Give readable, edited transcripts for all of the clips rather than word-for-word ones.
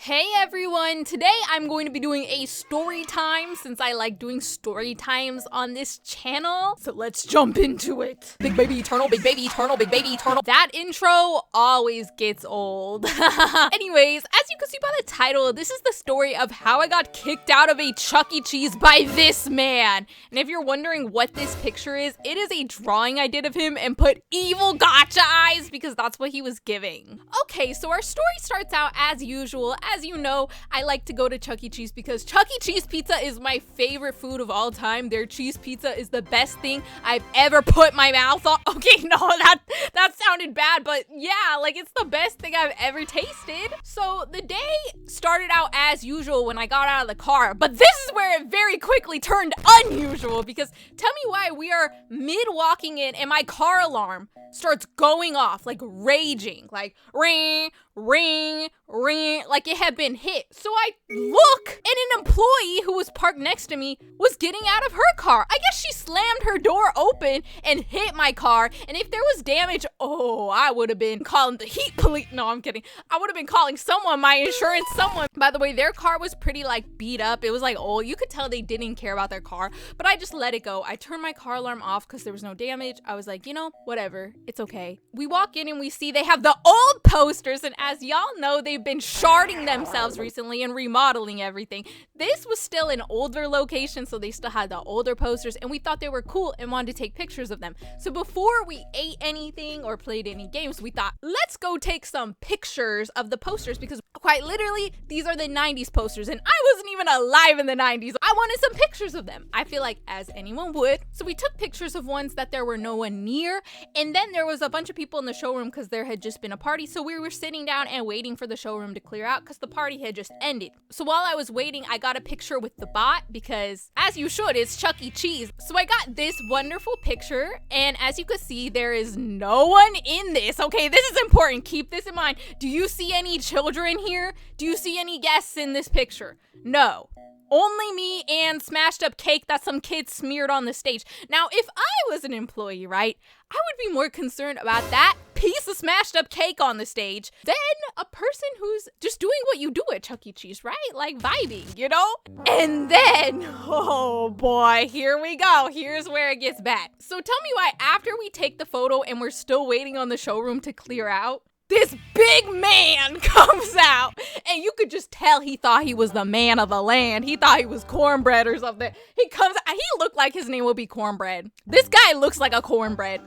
Hey everyone, today I'm going to be doing a story time since I like doing story times on this channel. So let's jump into it. Big baby eternal, big baby eternal, big baby eternal. That intro always gets old. Anyways, as you can see by the title, this is the story of how I got kicked out of a ChuckECheese by this man. And if you're wondering what this picture is, it is a drawing I did of him and put evil gotcha eyes because that's what he was giving. Okay, so our story starts out as usual. As you know, I like to go to ChuckECheese because ChuckECheese pizza is my favorite food of all time. Their cheese pizza is the best thing I've ever put my mouth on. Okay, no, that sounded bad, but yeah, like it's the best thing I've ever tasted. So the day started out as usual when I got out of the car, but this is where it very quickly turned unusual because tell me why we are mid walking in and my car alarm starts going off, like raging, like ring, ring, ring, like it had been hit. So I look and an employee who was parked next to me was getting out of her car. I guess she slammed her door open and hit my car. And if there was damage, oh, I would have been calling the heat police. No, I'm kidding. I would have been calling someone, my insurance, someone. By the way, their car was pretty like beat up. It was like old. You could tell they didn't care about their car, but I just let it go. I turned my car alarm off because there was no damage. I was like, you know, whatever. It's okay. We walk in and we see they have the old posters, and as y'all know, they've been sharding themselves recently and remodeling everything. This was still an older location, so they still had the older posters, and we thought they were cool and wanted to take pictures of them. So before we ate anything or played any games, we thought, let's go take some pictures of the posters because quite literally, these are the 90s posters, and I wasn't even alive in the 90s. I wanted some pictures of them. I feel like as anyone would. So we took pictures of ones that there were no one near, and then there was a bunch of people in the showroom because there had just been a party, so we were sitting down and waiting for the showroom to clear out because the party had just ended. So while I was waiting, I got a picture with the bot because, as you should, it's ChuckECheese. So I got this wonderful picture, and as you can see, there is no one in this. Okay, this is important. Keep this in mind. Do you see any children here? Do you see any guests in this picture? No. Only me and smashed up cake that some kids smeared on the stage. Now, if I was an employee, right, I would be more concerned about that piece of smashed up cake on the stage than a person who's just doing what you do at ChuckECheese, right? Like vibing, you know? And then, oh boy, here we go. Here's where it gets bad. So tell me why after we take the photo and we're still waiting on the showroom to clear out, this big man comes out, and you could just tell he thought he was the man of the land. He thought he was Cornbread or something. He comes out, he looked like his name would be Cornbread. This guy looks like a cornbread.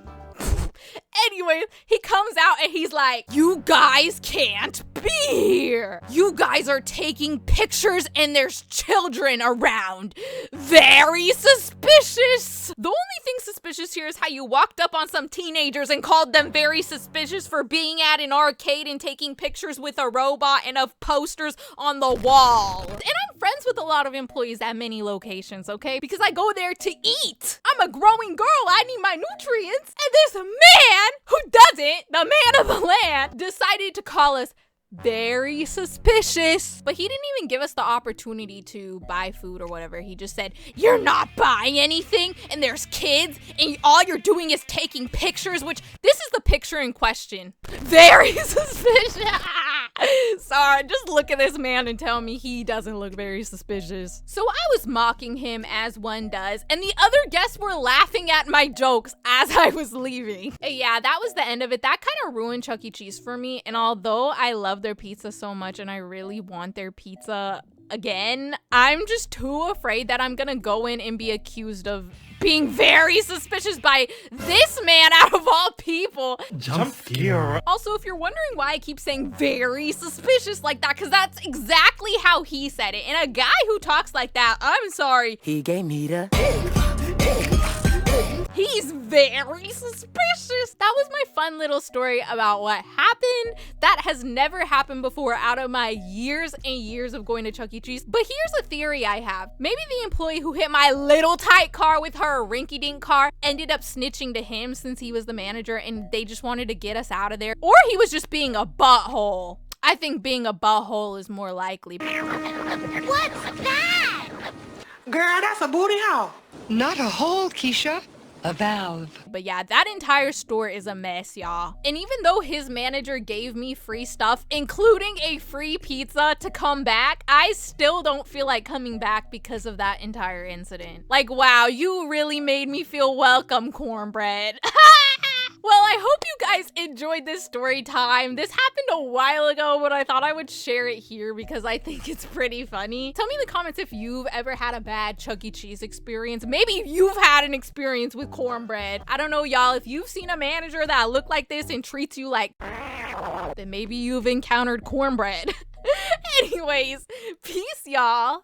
Anyway, he comes out and he's like, you guys can't be here. You guys are taking pictures and there's children around. Very suspicious. The only thing suspicious here is how you walked up on some teenagers and called them very suspicious for being at an arcade and taking pictures with a robot and of posters on the wall. And I'm friends with a lot of employees at many locations, okay? Because I go there to eat. I'm a growing girl. I need my nutrients. And this man who doesn't, the man of the land, decided to call us very suspicious. But he didn't even give us the opportunity to buy food or whatever. He just said, you're not buying anything and there's kids and all you're doing is taking pictures, which this is the picture in question. Very suspicious. Sorry, just look at this man and tell me he doesn't look very suspicious. So I was mocking him as one does, and the other guests were laughing at my jokes as I was leaving. Yeah, that was the end of it. That kind of ruined ChuckECheese for me, and although I love their pizza so much and I really want their pizza again, I'm just too afraid that I'm gonna go in and be accused of being very suspicious by this man out of all people. Jump scare. Also, if you're wondering why I keep saying very suspicious like that, because that's exactly how he said it. And a guy who talks like that, I'm sorry. He gave me the He's very suspicious. That was my fun little story about what happened. That has never happened before out of my years and years of going to ChuckECheese. But here's a theory I have. Maybe the employee who hit my little tight car with her rinky-dink car ended up snitching to him since he was the manager and they just wanted to get us out of there. Or he was just being a butthole. I think being a butthole is more likely. What's that? Girl, that's a booty hole. Not a hole, Keisha. A valve. But yeah, that entire store is a mess, y'all. And even though his manager gave me free stuff, including a free pizza to come back, I still don't feel like coming back because of that entire incident. Like, wow, you really made me feel welcome, Cornbread. Well, I hope you guys enjoyed this story time. This happened a while ago, but I thought I would share it here because I think it's pretty funny. Tell me in the comments if you've ever had a bad ChuckECheese experience. Maybe you've had an experience with Cornbread. I don't know, y'all. If you've seen a manager that looked like this and treats you like, then maybe you've encountered Cornbread. Anyways, peace, y'all.